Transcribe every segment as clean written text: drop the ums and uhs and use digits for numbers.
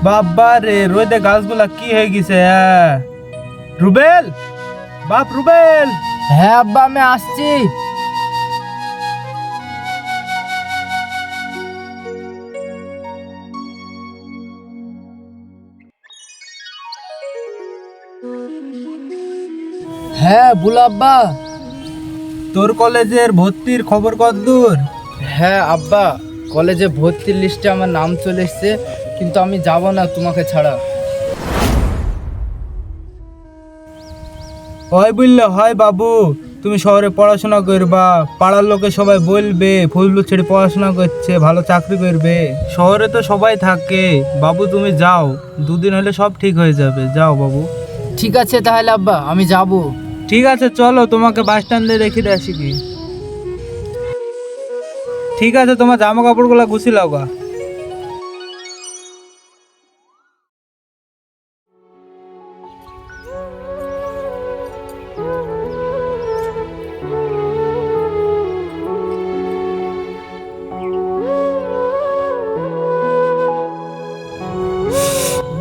বাবা রে রোদে গাছগুলা কি হয়ে গেছে। রুবেল, বাপ রুবেল। হ্যাঁ আব্বা আমি আসছি। হ্যাঁ বলো আব্বা। তোর কলেজের ভর্তির খবর কতদূর? হ্যাঁ আব্বা, কলেজে ভর্তির লিস্টে আমার নাম চলে এসছে, কিন্তু আমি যাব না তোমাকে ছাড়া। হয় বললে হয় বাবু, তুমি শহরে পড়াশোনা করবা, পাড়ার লোকে সবাই বলবে ফজলু ছেড়ে পড়াশোনা করছে, ভালো চাকরি করবে। শহরে তো সবাই থাকে বাবু, তুমি যাও, দুদিন হলে সব ঠিক হয়ে যাবে, যাও বাবু। ঠিক আছে তাহলে আব্বা আমি যাব। ঠিক আছে চলো, তোমাকে বাস স্ট্যান্ডে রেখে দিয়ে আসি কি। ঠিক আছে, তোমার জামা কাপড়গুলো গুছিয়ে লাও গা।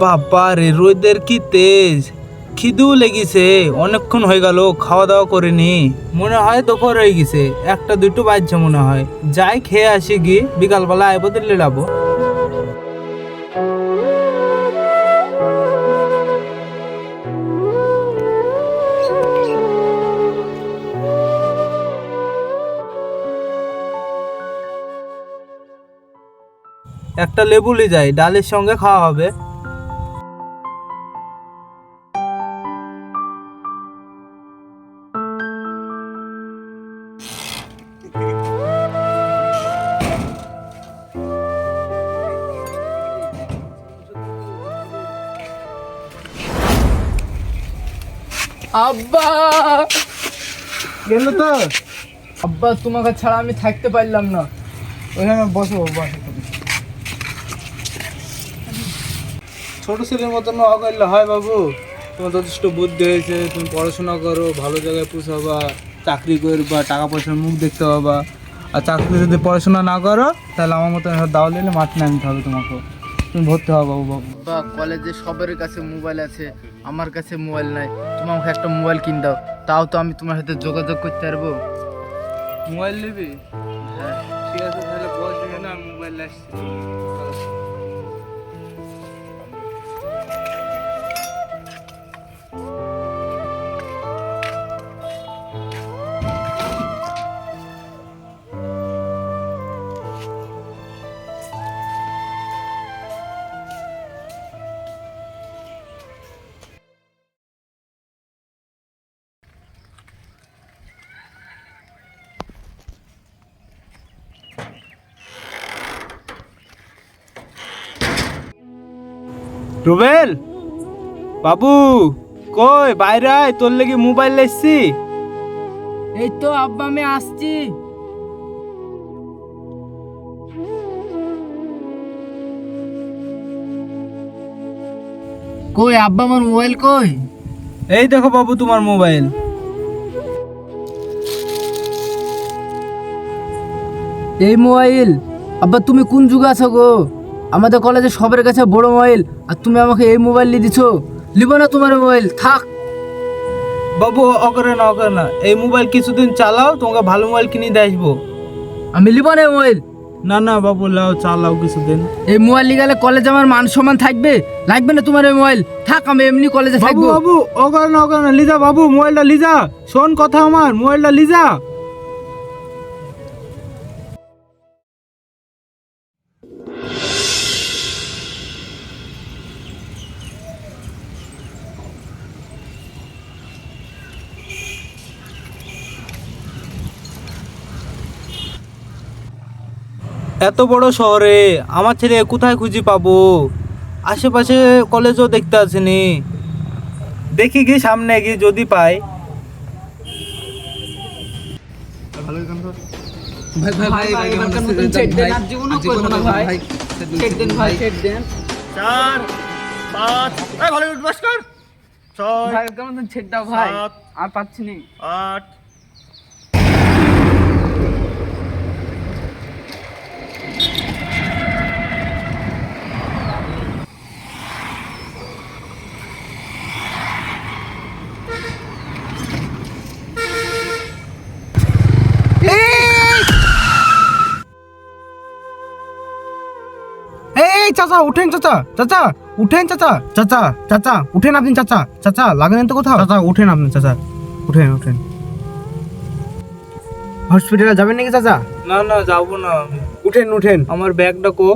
বাবা রে রোদের কি তেজ, খিদেও লেগেছে, অনেকক্ষণ হয়ে গেল খাওয়া দাওয়া করিনি। মনে হয় দুপুর হয়ে গেছে, একটা দুটো বাজছে মনে হয়। যাই খেয়ে আসি গি, বিকালবেলা আইব দিল্লি যাবো। একটা লেবু লি যাই, ডালের সঙ্গে খাওয়া হবে। আব্বা, গেল তো। আব্বা তোমাকে ছাড়া আমি থাকতে পারলাম না। ওখানে বসো বসো। ছোট ছেলের মতন করলে হয় বাবু, তোমার যথেষ্ট বুদ্ধি হয়েছে, তুমি পড়াশোনা করো, ভালো জায়গায় পৌঁছাবা, চাকরি করবা, টাকা পয়সার মুখ দেখতে পাবা। আর চাকরি যদি পড়াশোনা না করো তাহলে আমার মতন দাও নিলে মাঠে নামতে হবে তোমাকে, তুমি ভর্তি হও বাবু। বাবু আব্বা কলেজে সবার কাছে মোবাইল আছে, আমার কাছে মোবাইল নাই, তুমি আমাকে একটা মোবাইল কিন দাও, তাও তো আমি তোমার সাথে যোগাযোগ করতে পারবো। মোবাইল নিবি? হ্যাঁ ঠিক আছে, তাহলে বস না, আমি মোবাইল আসছি। রুবেল বাবু, কই বাইরে আয়, তোর লেগে মোবাইল এসছি। এই তো আব্বা আমি আসছি। কই আব্বা আমার মোবাইল কই? এই দেখো বাবু তোমার মোবাইল। এই মোবাইল? আব্বা তুমি কোন যুগে আছো গো? আমাদের কলেজে সবার কাছে বড় মোবাইল, আর তুমি আমাকে এই মোবাইল নিয়ে দিছো। লিব না তোমার মোবাইল, থাক। বাবু অকরে না, এই মোবাইল কিছুদিন চালাও, তোমাকে ভালো মোবাইল কিনে দিয়ে আসবো। আমি লিব না মোবাইল। না না বাবু, লাও চালাও কিছুদিন। এই মোবাইল নিয়ে গেলে কলেজে আমার মান সম্মান থাকবে? লাগবে না তোমার এই মোবাইল, থাক, আমি এমনি কলেজে বাবু থাকবো। বাবু অকরে না, লিজা বাবু, মোবাইলটা লিজা, শোন কথা আমার, মোবাইলটা লিজা। এত বড় শহরে আমার ছেলে কোথায় খুঁজে পাবো? আশেপাশে কলেজও দেখতে আসেনি, দেখি কি সামনে গিয়ে যদি পাই। চার পাঁচ, ভালো নমস্কার। ছয় সাত আর পাচ্ছি না। আট। চাচা উঠেন, চাচা চাচা উঠেন, চাচা চাচা চাচা উঠেন আপনি, চাচা চাচা লাগেন তো কোথাও, চাচা উঠেন আপনি, চাচা উঠেন উঠেন। হসপিটালে যাবেন নাকি চাচা? না না যাবো না, উঠেন উঠেন। আমার ব্যাগটা কো?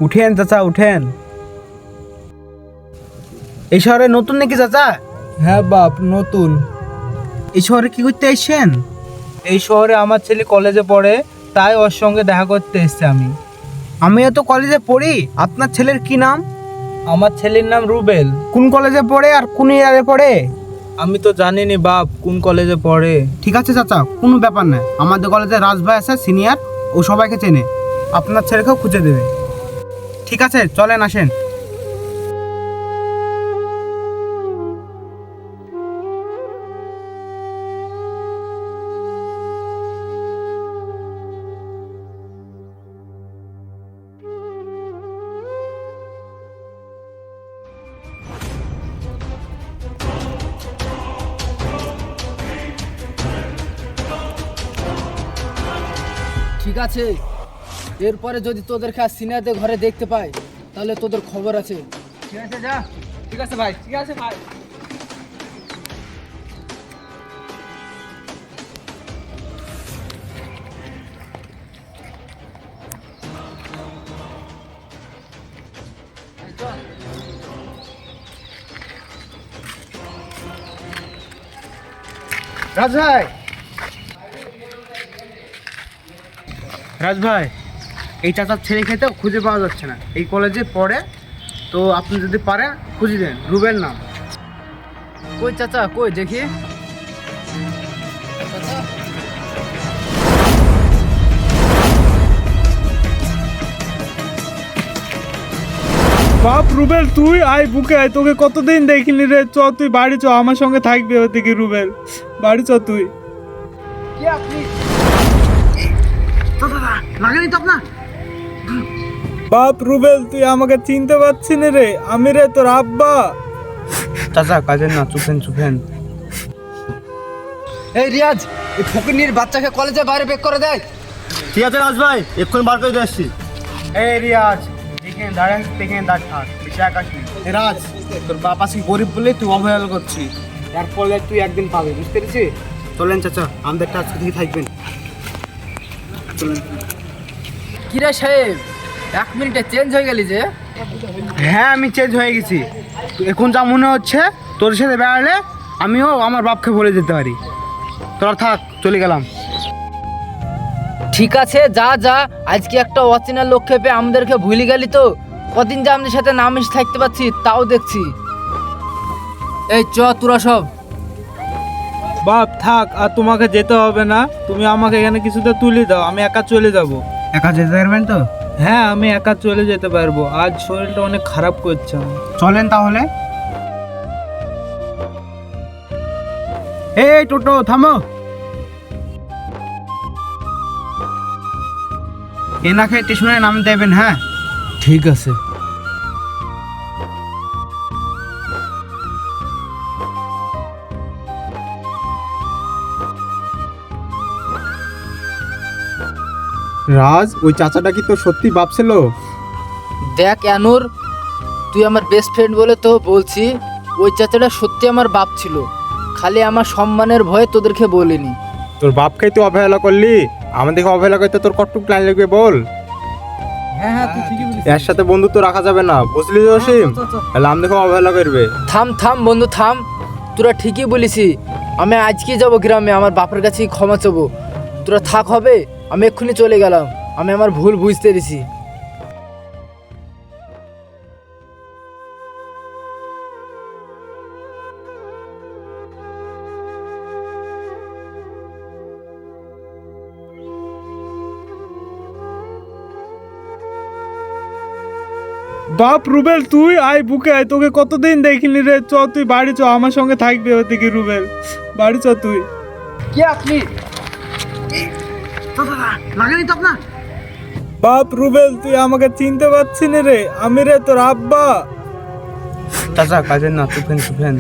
উঠেন চাচা উঠেন। এই শহরে নতুন নাকি চাচা? হ্যাঁ বাপ নতুন। এই শহরে কি করতে এসেছেন? এই শহরে আমার ছেলে কলেজে পড়ে, তাই ওর সঙ্গে দেখা করতে এসেছি আমি। আমিও তো কলেজে পড়ি। আপনার ছেলের কি নাম? আমার ছেলের নাম রুবেল। কোন কলেজে পড়ে আর কোন ইয়ারে পড়ে? আমি তো জানিনি বাপ কোন কলেজে পড়ে। ঠিক আছে চাচা, কোনো ব্যাপার না। আমাদের কলেজে রাজ ভাই আছে সিনিয়র, ও সবাইকে চেনে, আপনার ছেলেকেও খুঁজে দেবে। ঠিক আছে চলেন আসেন। ঠিক আছে, এরপরে যদি তোদেরকে আর সিনিয়রদের ঘরে দেখতে পাই তাহলে তোদের খবর আছে। ঠিক আছে যা। ঠিক আছে ভাই, ঠিক আছে ভাই। রাজ ভাই, রাজ ভাই, এই চাচার ছেলে খেতে খুঁজে পাওয়া যাচ্ছে না। এই কলেজে পড়ে, তো আপনি যদি পারেন খুঁজে দেন। রুবেল নাম। কই চাচা, কই দেখি। চাচা, বাপ রুবেল, তুই আয় বুকে আয়, তোকে কতদিন দেখিনি রে। চ তুই বাড়ি চ, আমার সঙ্গে থাকবে ওদিকে। রুবেল বাড়ি চ তুই। কি আপনি? লাগেনি তো আপনার? বাপ রুবেল, তুই আমাকে চিনতে পারছিস না রে? আমি রে তোর আব্বা। চাচা কাজের না, চুপেন চুপেন। এই রিয়াজ, এই ফকিনীর বাচ্চাকে কলেজে বাইরে বের করে দেয়। ঠিক আছে রাজ ভাই, এক্ষুনি বার করে দিয়ে আসছি। এই রিয়াজ, এখানে দাঁড়ান, এখানে দাঁড় থাক, বেশি আকাশ নেই। রাজ, তোর বাপ আজকে গরিব বলে তুই অবহেলা করছিস। এরপর তুই একদিন পাবে, বুঝতে পেরেছিস? চলেন চাচা, আমাদের আজকে থেকে থাকবেন। চলেন। কিরে সাহেব, 1 মিনিটে চেঞ্জ হয়ে গেলি যে? হ্যাঁ আমি চেঞ্জ হয়ে গেছি। এখন যা মনে হচ্ছে, তোর সাথে বেড়ালে আমিও আমার বাপকে বলে যেতে পারি। তোরা থাক, চলে গেলাম। ঠিক আছে যা যা, আজকে একটা অচেনা লোককে পেয়ে আমাদেরকে ভুলে গেলি তো। কদিন যে আমাদের সাথে না মিশে থাকতে পারছি তাও দেখছি। এই চ তোরা সব। বাপ থাক, আর তোমাকে যেতে হবে না। তুমি আমাকে এখানে কিছুতে তুলে দাও, আমি একা চলে যাব। একা যেতে পারবেন তো? হ্যাঁ আমি একা চলে যেতে পারবো। আজ শরীরটা অনেক খারাপ করছে। চলেন তাহলে। এই টোটো থামো। এনাকে স্টেশনে নাম দেবেন। হ্যাঁ ঠিক আছে। রাজ, ওই চাচাটা কি তোর সত্যি বাপ ছিল? দেখ অ্যানুর, তুই আমার বেস্ট ফ্রেন্ড বলে তো বলছি। ওই চাচাটা সত্যি আমার বাপ ছিল, খালি আমার সম্মানের ভয়ে তোদেরকে বলিনি। তোর বাপকে তুই অবহেলা করলি, আমাদেরকে অবহেলা করতে তোর কতটুকু প্ল্যান লাগবে বল? হ্যাঁ হ্যাঁ, তুই ঠিকই বলিস। এর সাথে বন্ধুত্ব রাখা যাবে না, বুঝলি জসিম? তাহলে আমাদেরকে অবহেলা করবে। থাম থাম বন্ধু থাম, তোরা ঠিকই বলিসি। আমি আজকে যাব গ্রামে, আমার বাপের কাছে ক্ষমা চাবো। তোরা থাক হবে, আমি এক্ষুনি চলে গেলাম। আমি আমার ভুল বুঝতে পেরেছি। বাপ রুবেল, তুই আয় বুকে আয়, তোকে কতদিন দেখিনি রে। চ তুই বাড়ি চ, আমার সঙ্গে থাকবে ওদিকে। রুবেল বাড়ি চ তুই। কি আপনি? লাগেনি তো আপনার? বাপ রুবেল, তুই আমাকে চিনতে পারছিস না রে? আমি রে তোর আব্বা। চাচা কাজের না, চুপেন চুপেন।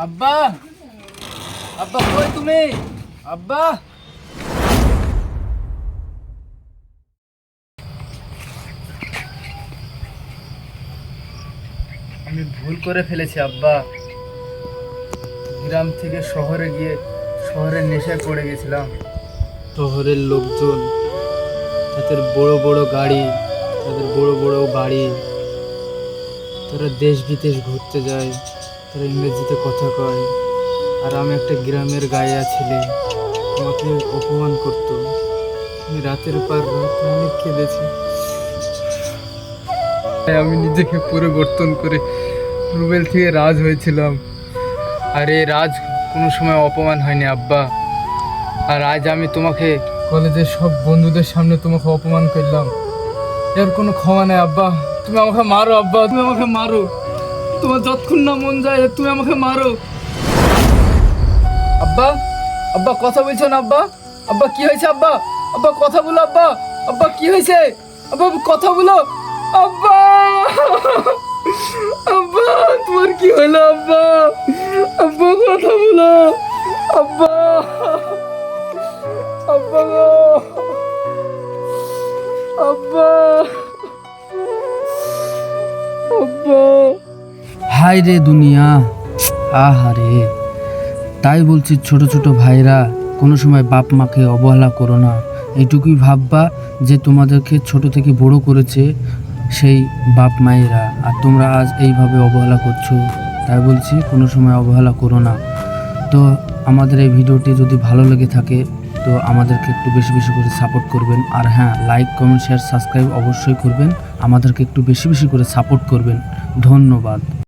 আব্বা, আব্বা কই তুমি? আব্বা, আমি ভুল করে ফেলেছি আব্বা। গ্রাম থেকে শহরে গিয়ে শহরের নেশায় পড়ে গেছিলাম। শহরের লোকজন, তাদের বড় বড় গাড়ি, তাদের বড় বড় বাড়ি, তারা দেশ বিদেশ ঘুরতে যায়, তারা ইংরেজিতে কথা কয়, আর আমি একটা গ্রামের গায়ে ছেলে, আমাকে অপমান করতো। আমি রাতের পর রাত অনেক কেঁদেছি। আমি নিজেকে পরিবর্তন করে রুবেল থেকে রাজ হয়েছিলাম, আর এই রাজ কোনো সময় অপমান হয়নি আব্বা। আর আজ আমি তোমাকে কলেজের সব বন্ধুদের সামনে তোমাকে অপমান করলাম, এর কোনো ক্ষমা নেই আব্বা। তুমি আমাকে মারো আব্বা, তুমি আমাকে মারো, তোমার যতক্ষণ না মন যায় তুমি আমাকে মারো। আব্বা, আব্বা কথা বলছো না আব্বা? আব্বা কি হয়েছে আব্বা? আব্বা কথা বলো আব্বা। আব্বা কি হয়েছে আব্বা? কথা বলো আব্বা। আব্বা তোমার কি হলো আব্বা? আব্বা কথা বলো আব্বা। আব্বা গো, আব্বা, আব্বা। হায় রে দুনিয়া, আহারে। তাই বলছি ছোট ছোট ভাইরা, কোনো সময় বাপ মাকে অবহেলা করো না। এইটুকুই ভাববা যে তোমাদেরকে ছোট থেকে বড় করেছে সেই বাপ মায়েরা, আর তোমরা আজ এইভাবে অবহেলা করছো। তাই বলছি কোনো সময় অবহেলা করো না। তো আমাদের এই ভিডিওটি যদি ভালো লেগে থাকে তো আমাদেরকে একটু বেশি বেশি করে সাপোর্ট করবেন। আর হ্যাঁ, লাইক কমেন্ট শেয়ার সাবস্ক্রাইব অবশ্যই করবেন, আমাদেরকে একটু বেশি বেশি করে সাপোর্ট করবেন। ধন্যবাদ।